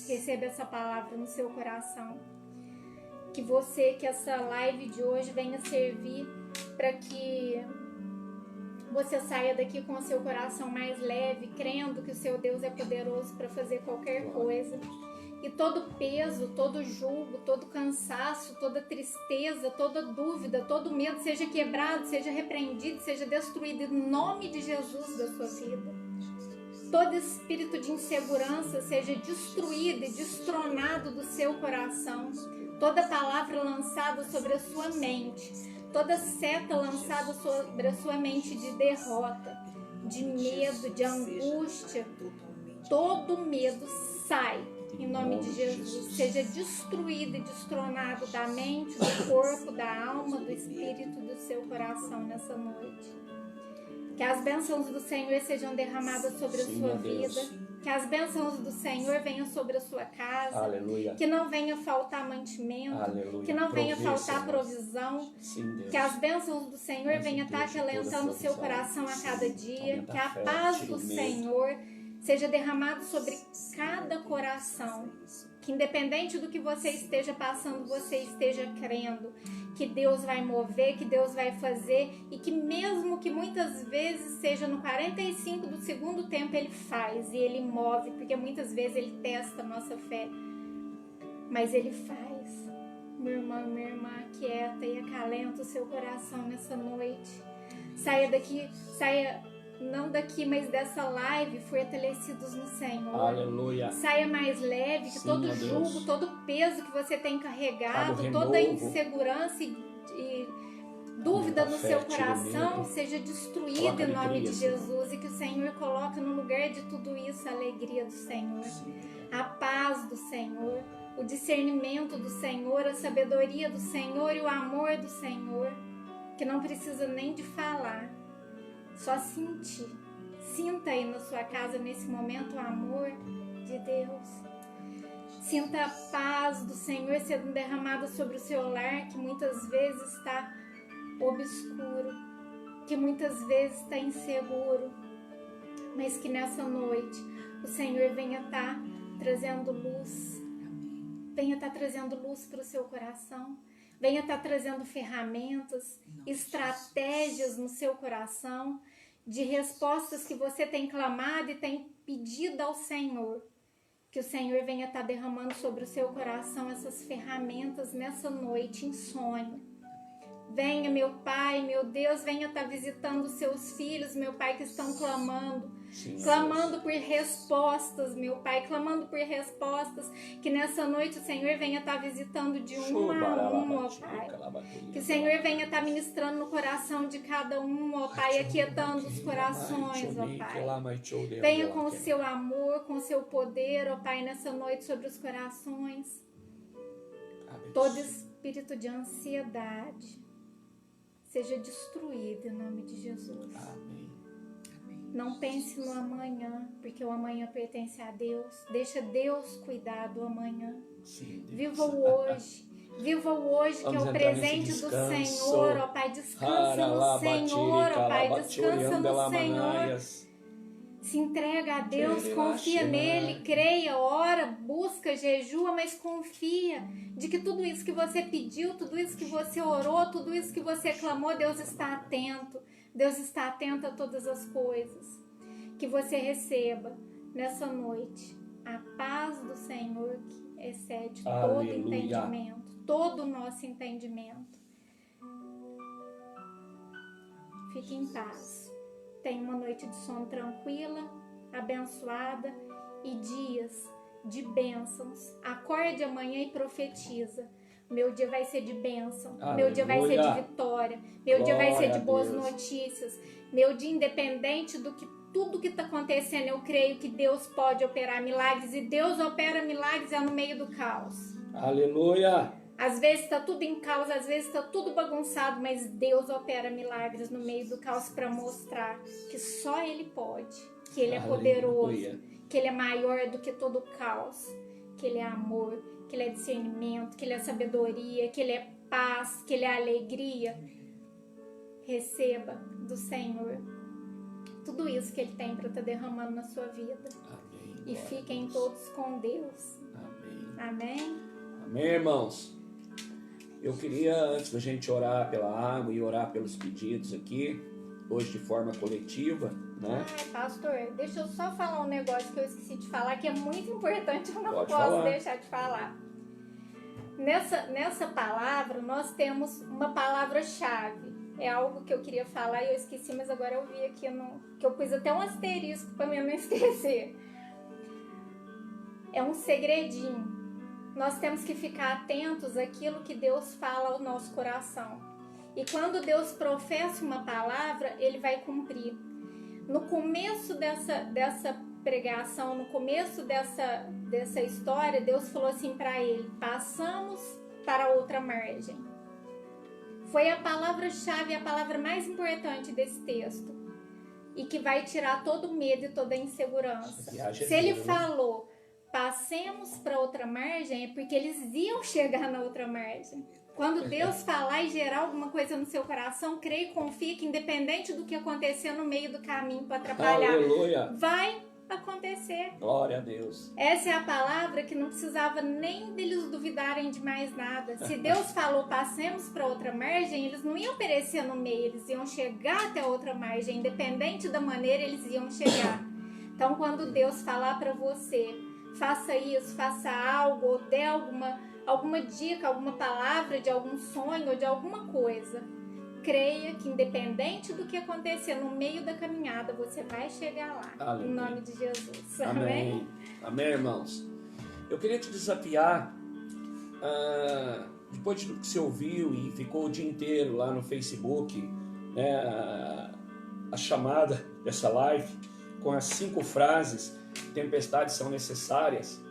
Receba essa palavra no seu coração. Que essa live de hoje venha servir para que você saia daqui com o seu coração mais leve, crendo que o seu Deus é poderoso para fazer qualquer coisa. E todo peso, todo julgo, todo cansaço, toda tristeza, toda dúvida, todo medo seja quebrado, seja repreendido, seja destruído em nome de Jesus da sua vida. Todo espírito de insegurança seja destruído e destronado do seu coração. Toda palavra lançada sobre a sua mente, toda seta lançada sobre a sua mente de derrota, de medo, de angústia, todo medo sai em nome de Jesus. Seja destruído e destronado da mente, do corpo, da alma, do espírito, do seu coração nessa noite. Que as bênçãos do Senhor sejam derramadas sobre a sua vida. Que as bênçãos do Senhor venham sobre a sua casa. Aleluia. Que não venha faltar mantimento. Aleluia. Que não venha faltar provisão. Sim, que as bênçãos do Senhor venham estar acalentando o seu coração a cada dia. Que a paz do Senhor seja derramada sobre cada coração. Que independente do que você esteja passando, você esteja crendo que Deus vai mover, que Deus vai fazer, e que mesmo que muitas vezes seja no 45 do segundo tempo, Ele faz e Ele move, porque muitas vezes Ele testa a nossa fé, mas Ele faz. Meu irmão, minha irmã, aquieta e acalenta o seu coração nessa noite. Saia daqui, não daqui, mas dessa live, fortalecidos no Senhor. Aleluia. Saia mais leve, que todo julgo, todo peso que você tem carregado, toda insegurança e dúvida no seu coração seja destruída em nome de Jesus, e que o Senhor coloque no lugar de tudo isso a alegria do Senhor, a paz do Senhor, o discernimento do Senhor, a sabedoria do Senhor e o amor do Senhor, que não precisa nem de falar, só sentir. Sinta aí na sua casa nesse momento o amor de Deus. Sinta a paz do Senhor sendo derramada sobre o seu lar, que muitas vezes está obscuro, que muitas vezes está inseguro, mas que nessa noite o Senhor venha estar trazendo luz, venha estar trazendo luz para o seu coração, venha estar trazendo ferramentas, estratégias no seu coração, de respostas que você tem clamado e tem pedido ao Senhor. Que o Senhor venha estar derramando sobre o seu coração essas ferramentas nessa noite em sonho. Venha, meu Pai, meu Deus, venha estar visitando os seus filhos, meu Pai, que estão clamando. Sim, Clamando por respostas, meu Pai, clamando por respostas. Que nessa noite o Senhor venha estar visitando de um a um, ó Pai. Que o Senhor venha estar ministrando no coração de cada um, ó Pai, aquietando os corações, ó Pai. Venha com o seu amor, com o seu poder, ó Pai, nessa noite sobre os corações. Todo espírito de ansiedade seja destruído em nome de Jesus. Amém. Não pense no amanhã, porque o amanhã pertence a Deus. Deixa Deus cuidar do amanhã. Sim, Viva o hoje. Viva o hoje, que é o presente do Senhor, ó Pai. Descansa no Senhor, ó Pai. Descansa no Senhor. Se entrega a Deus, confia nele, creia, ora, busca, jejua, mas confia de que tudo isso que você pediu, tudo isso que você orou, tudo isso que você clamou, Deus está atento. Deus está atento a todas as coisas. Que você receba nessa noite a paz do Senhor que excede todo entendimento, todo o nosso entendimento. Fique em paz. Tenha uma noite de sono tranquila, abençoada e dias de bênçãos. Acorde amanhã e profetiza. Meu dia vai ser de bênção, meu dia vai ser de vitória, meu dia vai ser de boas notícias. Meu dia, independente do que tudo que está acontecendo, eu creio que Deus pode operar milagres, e Deus opera milagres no meio do caos. Aleluia! Às vezes está tudo em caos, às vezes está tudo bagunçado, mas Deus opera milagres no meio do caos para mostrar que só Ele pode, que Ele é poderoso, que Ele é maior do que todo o caos, que Ele é amor, que Ele é discernimento, que Ele é sabedoria, que Ele é paz, que Ele é alegria. Receba do Senhor tudo isso que Ele tem para estar derramando na sua vida. Amém. E fiquem todos com Deus. Amém. Amém? Amém, irmãos? Eu queria, antes da gente orar pela água e orar pelos pedidos aqui, hoje de forma coletiva, né? Ai, pastor, deixa eu só falar um negócio que eu esqueci de falar, que é muito importante, eu não Pode posso falar. deixar de falar. Nessa palavra, nós temos uma palavra-chave. É algo que eu queria falar e eu esqueci, mas agora eu vi aqui que eu pus até um asterisco para mim não esquecer. É um segredinho. Nós temos que ficar atentos àquilo que Deus fala ao nosso coração. E quando Deus professa uma palavra, Ele vai cumprir. No começo dessa pregação, no começo dessa história, Deus falou assim para ele: passamos para outra margem. Foi a palavra-chave, a palavra mais importante desse texto. E que vai tirar todo o medo e toda a insegurança. Se Ele falou: passemos para outra margem, é porque eles iam chegar na outra margem. Quando Deus falar e gerar alguma coisa no seu coração, creia e confie que independente do que acontecer no meio do caminho para atrapalhar, Aleluia. vai acontecer. Glória a Deus. Essa é a palavra que não precisava nem deles duvidarem de mais nada. Se Deus falou, passemos para outra margem, eles não iam perecer no meio, eles iam chegar até outra margem. Independente da maneira, eles iam chegar. Então, quando Deus falar para você, faça isso, faça algo, ou dê alguma dica, alguma palavra de algum sonho ou de alguma coisa, creia que independente do que acontecer no meio da caminhada, você vai chegar lá. Aleluia. Em nome de Jesus. Amém. Amém, irmãos. Eu queria te desafiar, depois do que você ouviu e ficou o dia inteiro lá no Facebook, né, a chamada dessa live com as 5 frases: tempestades são necessárias,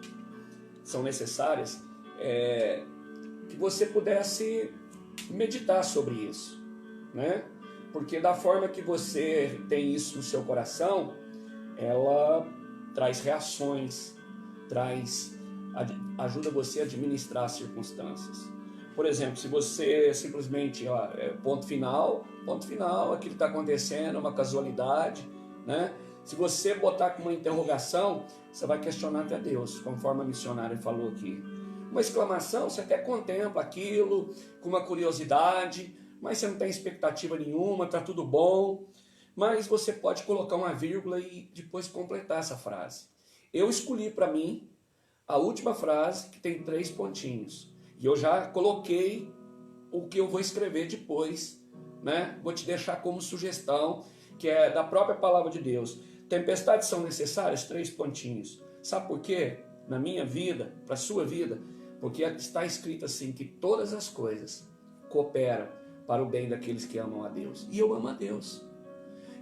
que você pudesse meditar sobre isso, né? Porque da forma que você tem isso no seu coração, ela traz reações, ajuda você a administrar as circunstâncias. Por exemplo, se você simplesmente, ponto final, aquilo está acontecendo, uma casualidade, né? Se você botar com uma interrogação, você vai questionar até Deus, conforme a missionária falou aqui. Uma exclamação, você até contempla aquilo com uma curiosidade, mas você não tem expectativa nenhuma, está tudo bom. Mas você pode colocar uma vírgula e depois completar essa frase. Eu escolhi para mim a última frase, que tem 3 pontinhos. E eu já coloquei o que eu vou escrever depois, né? Vou te deixar como sugestão, que é da própria palavra de Deus. Tempestades são necessárias? 3 pontinhos. Sabe por quê? Na minha vida, para a sua vida, porque está escrito assim, que todas as coisas cooperam para o bem daqueles que amam a Deus. E eu amo a Deus.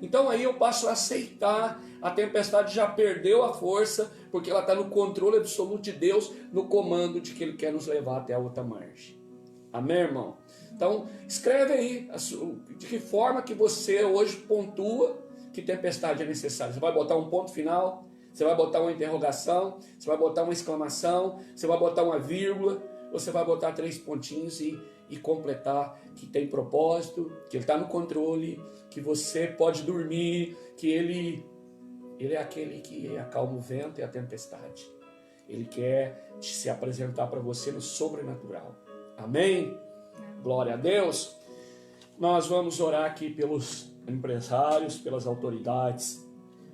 Então aí eu passo a aceitar, a tempestade já perdeu a força, porque ela está no controle absoluto de Deus, no comando de que Ele quer nos levar até a outra margem. Amém, irmão? Então, escreve aí de que forma que você hoje pontua que tempestade é necessária. Você vai botar um ponto final, você vai botar uma interrogação, você vai botar uma exclamação, você vai botar uma vírgula, você vai botar 3 pontinhos e completar que tem propósito, que Ele está no controle, que você pode dormir, que Ele é aquele que acalma o vento e a tempestade. Ele quer se apresentar para você no sobrenatural. Amém? Glória a Deus. Nós vamos orar aqui pelos empresários, pelas autoridades.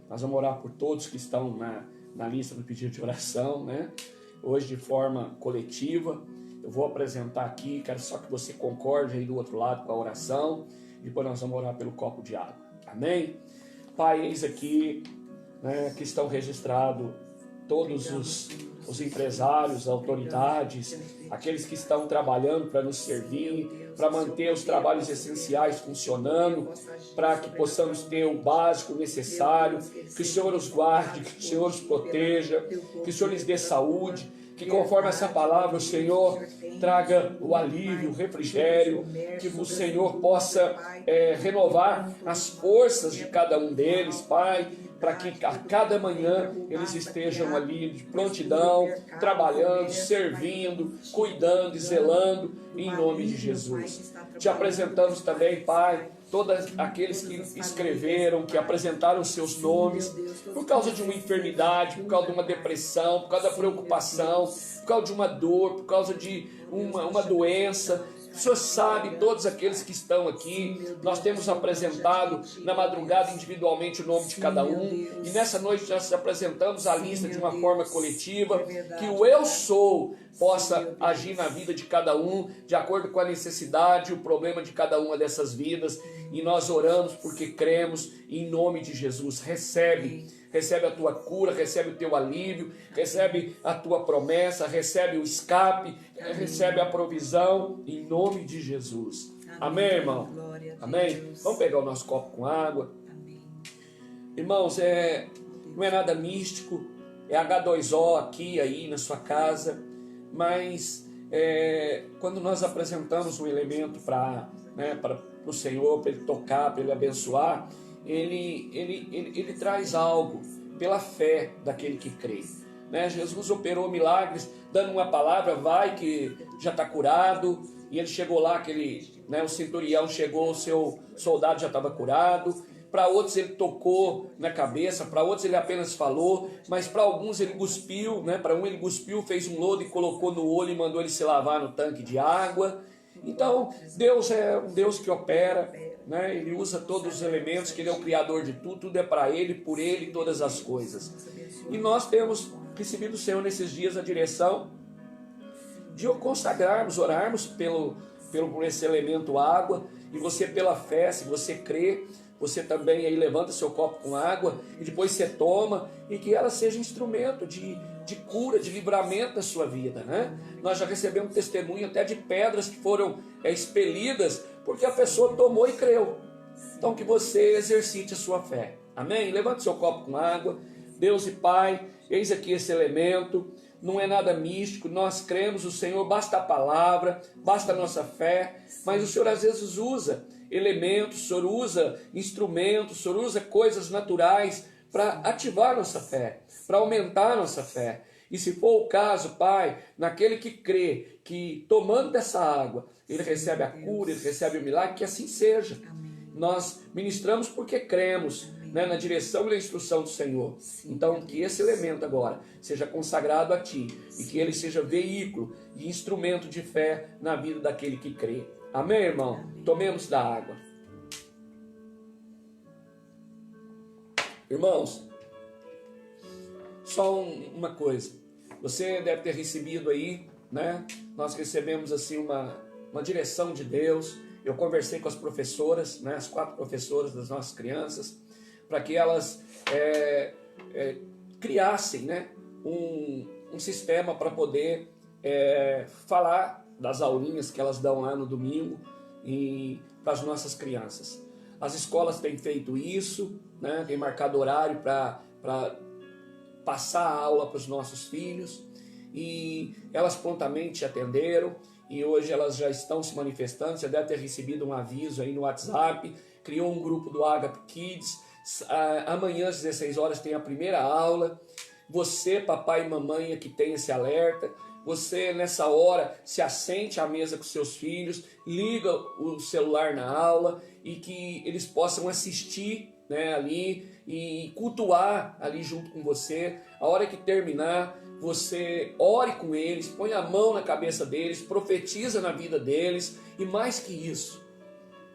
Nós vamos orar por todos que estão na lista do pedido de oração, né? Hoje de forma coletiva. Eu vou apresentar aqui, quero só que você concorde aí do outro lado com a oração. Depois nós vamos orar pelo copo de água. Amém? Pai, eis aqui, né, que estão registrados todos os empresários, autoridades, aqueles que estão trabalhando para nos servir, para manter os trabalhos essenciais funcionando, para que possamos ter o básico necessário, que o Senhor os guarde, que o Senhor os proteja, que o Senhor lhes dê saúde, que conforme essa palavra o Senhor traga o alívio, o refrigério, que o Senhor possa renovar as forças de cada um deles, Pai, para que a cada manhã eles estejam ali de prontidão, trabalhando, servindo, cuidando e zelando, em nome de Jesus. Te apresentamos também, Pai, todos aqueles que escreveram, que apresentaram seus nomes, por causa de uma enfermidade, por causa de uma depressão, por causa da preocupação, por causa de uma dor, por causa de uma doença. O Senhor sabe, todos aqueles que estão aqui, nós temos apresentado na madrugada individualmente o nome de cada um, e nessa noite nós apresentamos a lista de uma forma coletiva, que o Eu Sou possa agir na vida de cada um, de acordo com a necessidade e o problema de cada uma dessas vidas, e nós oramos porque cremos, em nome de Jesus. Recebe a tua cura, recebe o teu alívio, recebe a tua promessa, recebe o escape, recebe a provisão, em nome de Jesus. Amém, irmão? Amém? Vamos pegar o nosso copo com água. Irmãos, não é nada místico, é H2O aqui, aí na sua casa, mas quando nós apresentamos um elemento para o Senhor, para Ele tocar, para Ele abençoar, ele traz algo pela fé daquele que crê. Né? Jesus operou milagres, dando uma palavra, vai que já está curado, e ele chegou lá, o centurião chegou, o seu soldado já estava curado. Para outros ele tocou na cabeça, para outros ele apenas falou, mas para alguns ele cuspiu, né? Para um ele cuspiu, fez um lodo e colocou no olho e mandou ele se lavar no tanque de água. Então, Deus é um Deus que opera, né? Ele usa todos os elementos, que Ele é o Criador de tudo, tudo é para Ele, por Ele, todas as coisas. E nós temos recebido do Senhor nesses dias a direção de consagrarmos, orarmos por esse elemento água, e você pela fé, se você crê, você também aí levanta seu copo com água, e depois você toma, e que ela seja instrumento de cura, de livramento da sua vida, né? Nós já recebemos testemunho até de pedras que foram expelidas, porque a pessoa tomou e creu. Então que você exercite a sua fé. Amém? Levante seu copo com água. Deus e Pai, eis aqui esse elemento. Não é nada místico, nós cremos, o Senhor, basta a palavra, basta a nossa fé, mas o Senhor às vezes usa elementos, o Senhor usa instrumentos, o Senhor usa coisas naturais para ativar nossa fé, para aumentar nossa fé. E se for o caso, Pai, naquele que crê, que tomando dessa água, ele recebe a cura, ele recebe o milagre, que assim seja. Nós ministramos porque cremos, né, na direção e na instrução do Senhor. Então, que esse elemento agora seja consagrado a Ti e que ele seja veículo e instrumento de fé na vida daquele que crê. Amém, irmão? Tomemos da água. Irmãos, só uma coisa. Você deve ter recebido aí, né? Nós recebemos assim uma direção de Deus. Eu conversei com as professoras, né, as 4 professoras das nossas crianças, para que elas criassem, né, um sistema para poder falar das aulinhas que elas dão lá no domingo para as nossas crianças. As escolas têm feito isso, né, têm marcado horário para passar a aula para os nossos filhos, e elas prontamente atenderam, e hoje elas já estão se manifestando. Você deve ter recebido um aviso aí no WhatsApp, criou um grupo do Agape Kids. Amanhã às 16 horas tem a primeira aula. Você, papai e mamãe, que tem esse alerta, você nessa hora se assente à mesa com seus filhos, liga o celular na aula e que eles possam assistir, né, ali e cultuar ali junto com você. A hora que terminar, você ore com eles, põe a mão na cabeça deles, profetiza na vida deles, e mais que isso,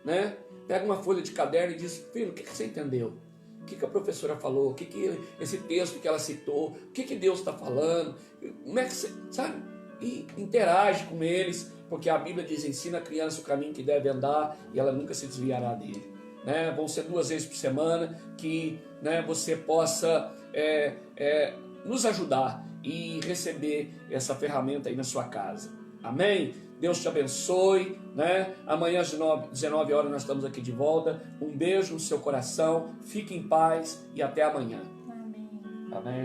né? Pega uma folha de caderno e diz: filho, o que você entendeu? O que a professora falou? O que esse texto que ela citou? O que Deus está falando? Como é que você, sabe? E interage com eles, porque a Bíblia diz: ensina a criança o caminho que deve andar e ela nunca se desviará dele. Né? Vão ser 2 vezes por semana que, né, você possa nos ajudar e receber essa ferramenta aí na sua casa. Amém? Deus te abençoe, né? Amanhã às 19 horas nós estamos aqui de volta. Um beijo no seu coração, fique em paz e até amanhã. Amém. Amém.